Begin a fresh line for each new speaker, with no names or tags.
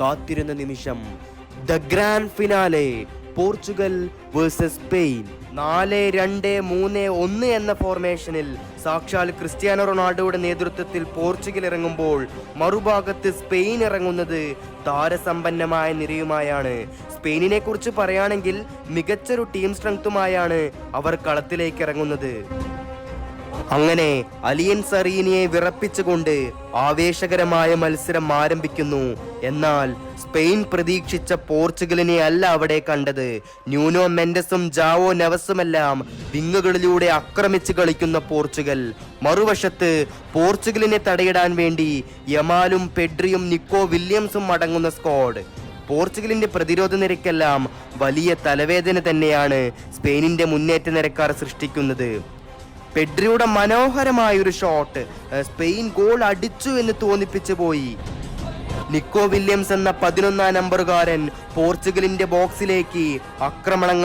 കാത്തിരുന്ന നിമിഷം. The grand finale, Portugal versus Spain. 4-2-3-1 എന്ന ഫോർമേഷനിൽ സാക്ഷാൽ ക്രിസ്ത്യാനോ റൊണാൾഡോയുടെ നേതൃത്വത്തിൽ പോർച്ചുഗൽ ഇറങ്ങുമ്പോൾ മറുഭാഗത്ത് സ്പെയിൻ ഇറങ്ങുന്നത് താരസമ്പന്നമായ നിരയുമായാണ്. സ്പെയിനിനെ കുറിച്ച് പറയുകയാണെങ്കിൽ മികച്ചൊരു ടീം സ്ട്രെങ്തുമായാണ് അവർ കളത്തിലേക്ക് ഇറങ്ങുന്നത്. അങ്ങനെ അലിയൻസ് അറീനയെ വിറപ്പിച്ചുകൊണ്ട് ആവേശകരമായ മത്സരം ആരംഭിക്കുന്നു. എന്നാൽ സ്പെയിൻ പ്രതീക്ഷിച്ച പോർച്ചുഗലിനെ അല്ല അവിടെ കണ്ടത്. ന്യൂനോ മെൻഡസും ജാവോ നെവസുമെല്ലാം വിങ്ങുകളിലൂടെ ആക്രമിച്ച് കളിക്കുന്ന പോർച്ചുഗൽ. മറുവശത്ത് പോർച്ചുഗലിനെ തടയിടാൻ വേണ്ടി യമാലും പെഡ്രിയും നിക്കോ വില്യംസും അടങ്ങുന്ന സ്ക്വാഡ്. പോർച്ചുഗലിന്റെ പ്രതിരോധ നിരക്കെല്ലാം വലിയ തലവേദന തന്നെയാണ് സ്പെയിനിന്റെ മുന്നേറ്റ നിരക്കാർ സൃഷ്ടിക്കുന്നത്. പെഡ്രിയുടെ മനോഹരമായൊരു ഷോട്ട് സ്പെയിൻ ഗോൾ അടിച്ചു എന്ന് തോന്നിപ്പിച്ചു പോയി. നിക്കോ വില്യംസ് എന്ന 11-ാം നമ്പറുകാരൻ പോർച്ചുഗലിന്റെ ബോക്സിലേക്ക് ആക്രമണങ്ങൾ